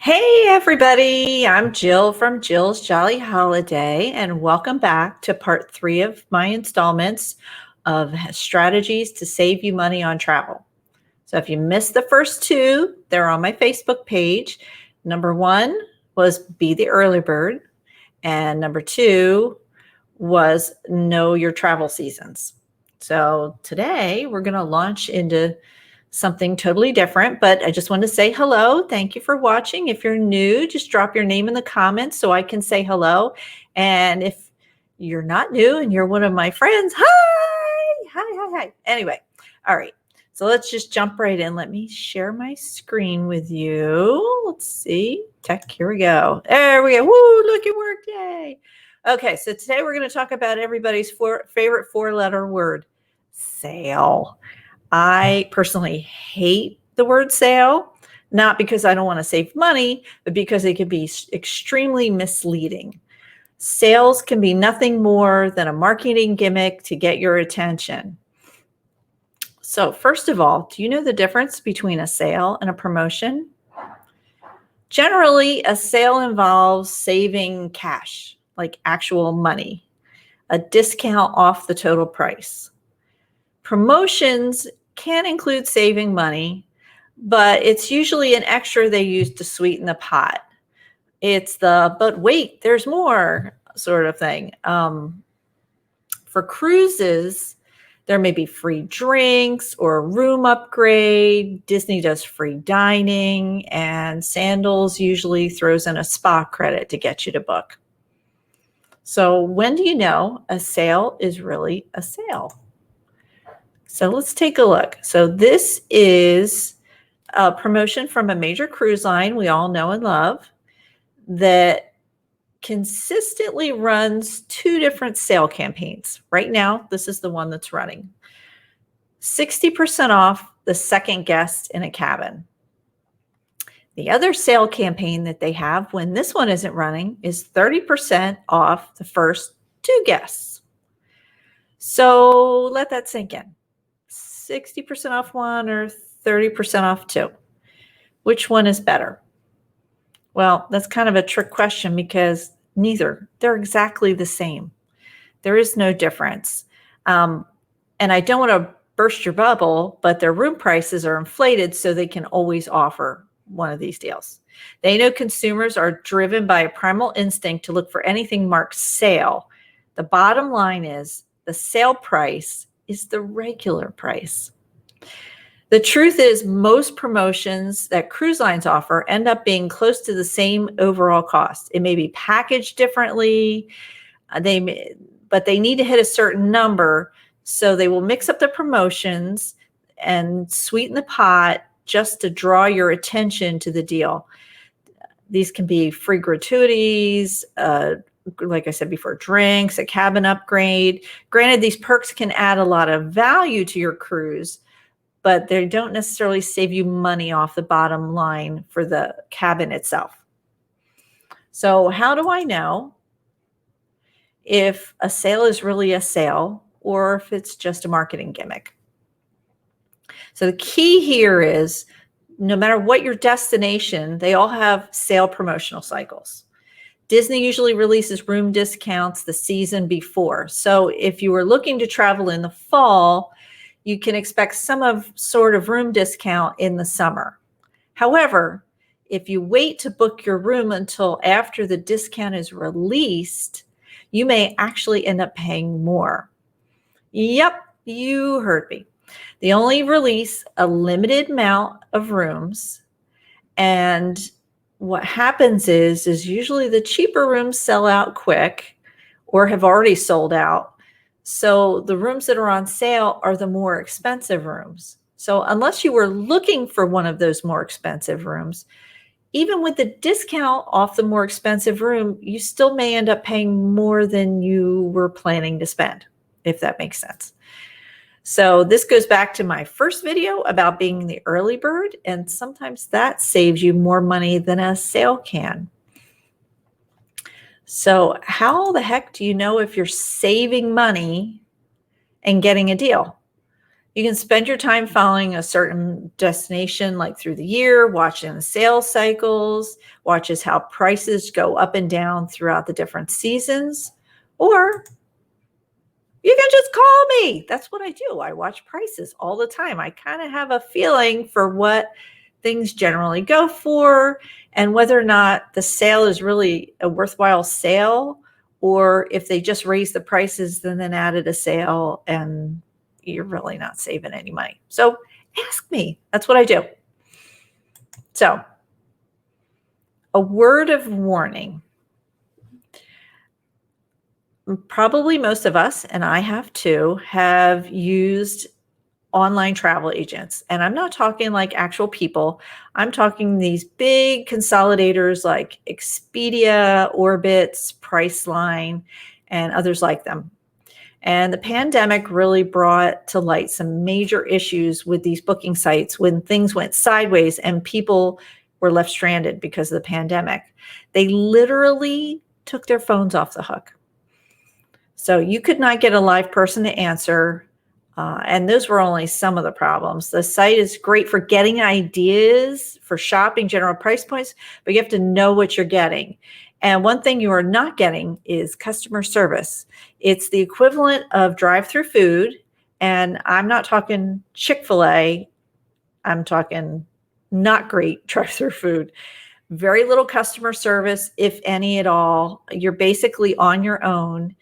Hey everybody, I'm Jill from Jill's Jolly Holiday, and welcome back to part 3 of my installments of strategies to save you money on travel. So if you missed the first 2, they're on my Facebook page. Number 1 was Be the Early Bird, and number 2 was Know Your Travel Seasons. So today we're going to launch into something totally different, but I just want to say hello. Thank you for watching. If you're new, just drop your name in the comments so I can say hello. And if you're not new and you're one of my friends, hi. Anyway, all right. So let's just jump right in. Let me share my screen with you. Let's see. Tech, here we go. There we go. Woo, look, it worked. Yay. Okay, so today we're going to talk about everybody's favorite 4-letter word, sale. I personally hate the word sale, not because I don't want to save money, but because it can be extremely misleading. Sales can be nothing more than a marketing gimmick to get your attention. So first of all, do you know the difference between a sale and a promotion? Generally, a sale involves saving cash, like actual money, a discount off the total price. Promotions can include saving money, but it's usually an extra they use to sweeten the pot. It's the, but wait, there's more sort of thing. For cruises, there may be free drinks or a room upgrade. Disney does free dining, and Sandals usually throws in a spa credit to get you to book. So when do you know a sale is really a sale? So let's take a look. So this is a promotion from a major cruise line we all know and love that consistently runs 2 different sale campaigns. Right now, this is the one that's running. 60% off the second guest in a cabin. The other sale campaign that they have when this one isn't running is 30% off the first 2 guests. So let that sink in. 60% off one or 30% off 2. Which one is better? Well, that's kind of a trick question because neither. They're exactly the same. There is no difference. And I don't want to burst your bubble, but their room prices are inflated so they can always offer one of these deals. They know consumers are driven by a primal instinct to look for anything marked sale. The bottom line is the sale price is the regular price. The truth is most promotions that cruise lines offer end up being close to the same overall cost. It may be packaged differently, but they need to hit a certain number, so they will mix up the promotions and sweeten the pot just to draw your attention to the deal. These can be free gratuities, like I said before, drinks, a cabin upgrade. Granted, these perks can add a lot of value to your cruise, but they don't necessarily save you money off the bottom line for the cabin itself. So how do I know if a sale is really a sale or if it's just a marketing gimmick? So the key here is no matter what your destination, they all have sale promotional cycles. Disney usually releases room discounts the season before. So if you were looking to travel in the fall, you can expect some sort of room discount in the summer. However, if you wait to book your room until after the discount is released, you may actually end up paying more. Yep, you heard me. They only release a limited amount of rooms, and what happens is usually the cheaper rooms sell out quick or have already sold out. So the rooms that are on sale are the more expensive rooms. So unless you were looking for one of those more expensive rooms, even with the discount off the more expensive room, you still may end up paying more than you were planning to spend, if that makes sense. So this goes back to my first video about being the early bird, and sometimes that saves you more money than a sale can. So how the heck do you know if you're saving money and getting a deal? You can spend your time following a certain destination, like through the year, watching the sales cycles, watches how prices go up and down throughout the different seasons, or you can just call me. That's what I do. I watch prices all the time. I kind of have a feeling for what things generally go for and whether or not the sale is really a worthwhile sale, or if they just raised the prices and then added a sale and you're really not saving any money. So ask me. That's what I do. So, a word of warning. Probably most of us, and I have too, have used online travel agents. And I'm not talking like actual people. I'm talking these big consolidators like Expedia, Orbitz, Priceline, and others like them. And the pandemic really brought to light some major issues with these booking sites when things went sideways and people were left stranded because of the pandemic. They literally took their phones off the hook. So you could not get a live person to answer. And those were only some of the problems. The site is great for getting ideas for shopping, general price points, but you have to know what you're getting. And one thing you are not getting is customer service. It's the equivalent of drive-through food. And I'm not talking Chick-fil-A. I'm talking not great drive-through food. Very little customer service, if any at all. You're basically on your own,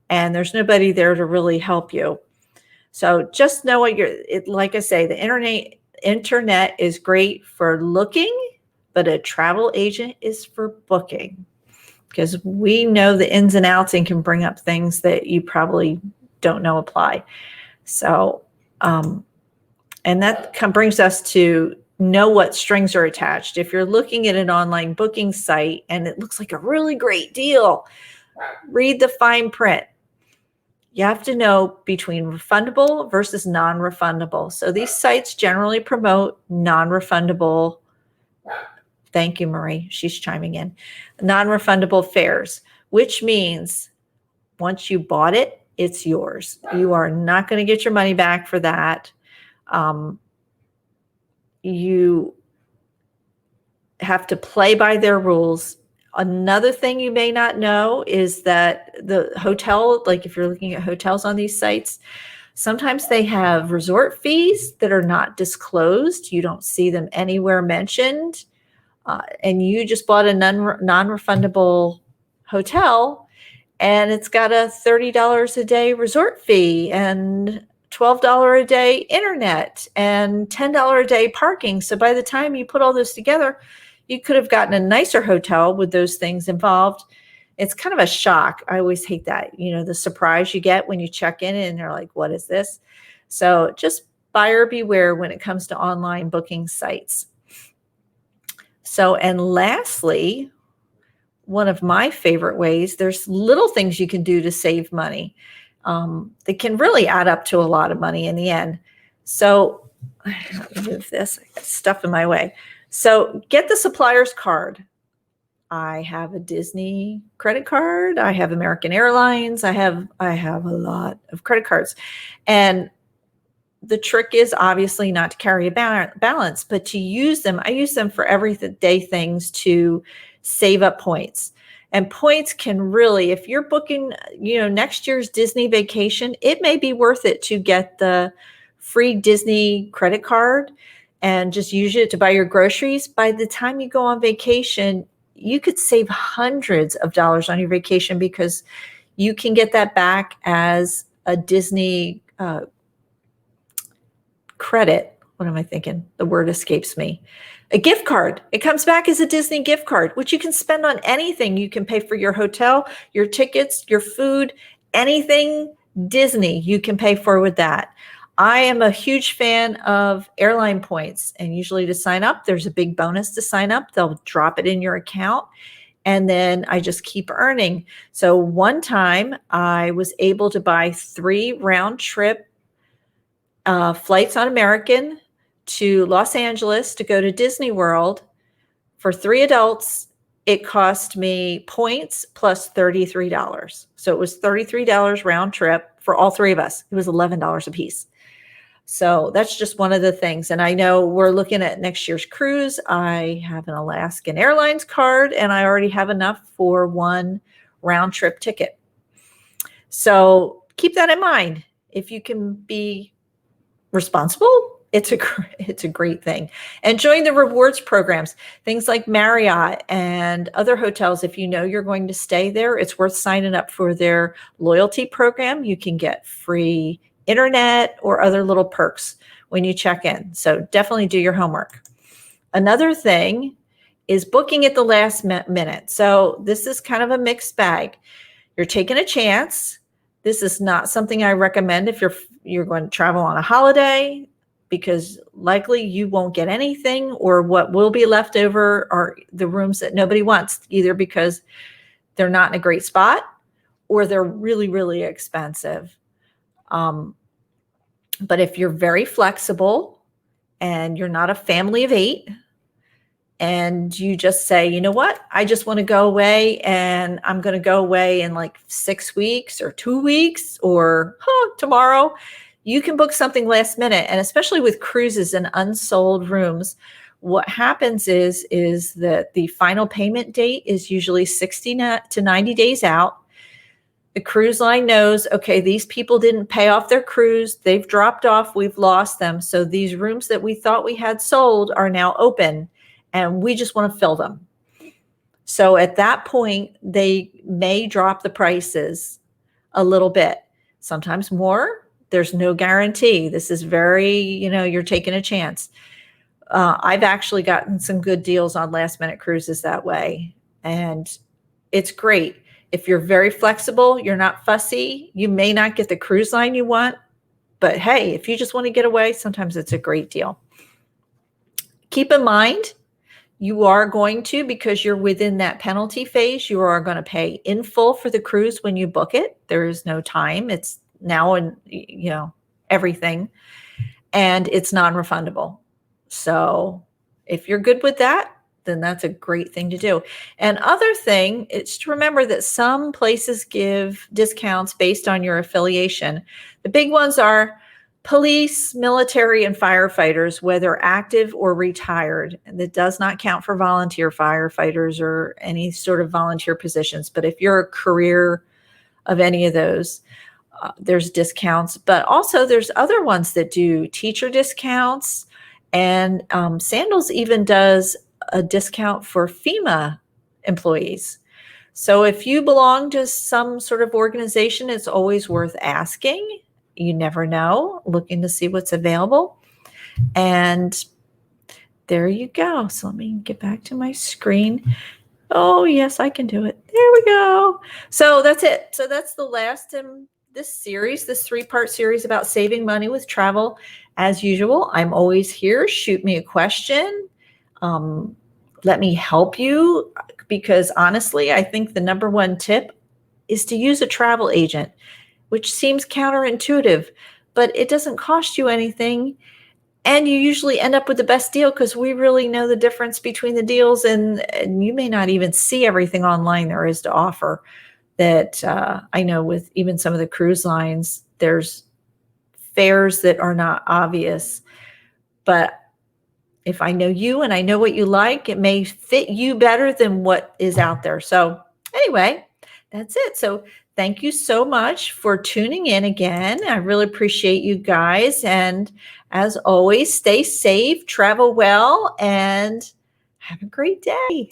and there's nobody there to really help you. So just know what like I say, the internet is great for looking, but a travel agent is for booking, because we know the ins and outs and can bring up things that you probably don't know apply. So, and that brings us to know what strings are attached. If you're looking at an online booking site and it looks like a really great deal, read the fine print. You have to know between refundable versus non-refundable. So these sites generally promote non-refundable. Thank you, Marie. She's chiming in. Non-refundable fares, which means once you bought it, it's yours. You are not going to get your money back for that. You have to play by their rules. Another thing you may not know is that the hotel, like if you're looking at hotels on these sites, sometimes they have resort fees that are not disclosed. You don't see them anywhere mentioned. And you just bought a non-refundable hotel, and it's got a $30 a day resort fee and $12 a day internet and $10 a day parking. So by the time you put all those together, you could have gotten a nicer hotel with those things involved. It's kind of a shock. I always hate that, the surprise you get when you check in and they're like, what is this? So just buyer beware when it comes to online booking sites. So, and lastly, one of my favorite ways, there's little things you can do to save money. They can really add up to a lot of money in the end. So I have to move this. I got stuff in my way. So get the supplier's card. I have a Disney credit card. I have American Airlines. I have a lot of credit cards. And the trick is obviously not to carry a balance, but to use them. I use them for everyday things to save up points. And points can really, if you're booking, next year's Disney vacation, it may be worth it to get the free Disney credit card and just use it to buy your groceries. By the time you go on vacation, you could save hundreds of dollars on your vacation because you can get that back as a Disney credit. What am I thinking? The word escapes me. A gift card. It comes back as a Disney gift card, which you can spend on anything. You can pay for your hotel, your tickets, your food, anything Disney you can pay for with that. I am a huge fan of airline points, and usually to sign up, there's a big bonus to sign up. They'll drop it in your account, and then I just keep earning. So one time I was able to buy 3 round trip flights on American to Los Angeles to go to Disney World. For 3 adults, it cost me points plus $33. So it was $33 round trip for all 3 of us. It was $11 a piece. So that's just one of the things. And I know we're looking at next year's cruise. I have an Alaskan Airlines card, and I already have enough for one round trip ticket. So keep that in mind. If you can be responsible, it's a great thing. And join the rewards programs, things like Marriott and other hotels. If you know you're going to stay there, it's worth signing up for their loyalty program. You can get free internet or other little perks when you check in. So definitely do your homework. Another thing is booking at the last minute. So this is kind of a mixed bag. You're taking a chance. This is not something I recommend if you're going to travel on a holiday, because likely you won't get anything, or what will be left over are the rooms that nobody wants, either because they're not in a great spot or they're really, really expensive. But if you're very flexible and you're not a family of 8, and you just say, you know what, I just want to go away, and I'm going to go away in like 6 weeks or 2 weeks or tomorrow, you can book something last minute. And especially with cruises and unsold rooms, what happens is that the final payment date is usually 60 to 90 days out. The cruise line knows, okay, these people didn't pay off their cruise. They've dropped off. We've lost them. So these rooms that we thought we had sold are now open, and we just want to fill them. So at that point, they may drop the prices a little bit, sometimes more. There's no guarantee. This is very, you're taking a chance. I've actually gotten some good deals on last minute cruises that way. And it's great. If you're very flexible, you're not fussy, you may not get the cruise line you want, but hey, if you just want to get away, sometimes it's a great deal. Keep in mind, you are going to, because you're within that penalty phase, you are going to pay in full for the cruise when you book it. There is no time. It's now and everything, and it's non-refundable. So if you're good with that, then that's a great thing to do. And other thing is to remember that some places give discounts based on your affiliation. The big ones are police, military, and firefighters, whether active or retired. And that does not count for volunteer firefighters or any sort of volunteer positions. But if you're a career of any of those, there's discounts. But also there's other ones that do teacher discounts, and Sandals even does a discount for FEMA employees. So if you belong to some sort of organization, it's always worth asking. You never know, looking to see what's available. And there you go. So let me get back to my screen. Oh, yes, I can do it. There we go. So that's it. So that's the last in this series, this 3-part series about saving money with travel. As usual, I'm always here. Shoot me a question. Let me help you, because honestly, I think the number one tip is to use a travel agent, which seems counterintuitive, but it doesn't cost you anything. And you usually end up with the best deal, because we really know the difference between the deals, and you may not even see everything online there is to offer. That I know with even some of the cruise lines, there's fares that are not obvious. But if I know you and I know what you like, it may fit you better than what is out there. So anyway, that's it. So thank you so much for tuning in again. I really appreciate you guys. And as always, stay safe, travel well, and have a great day.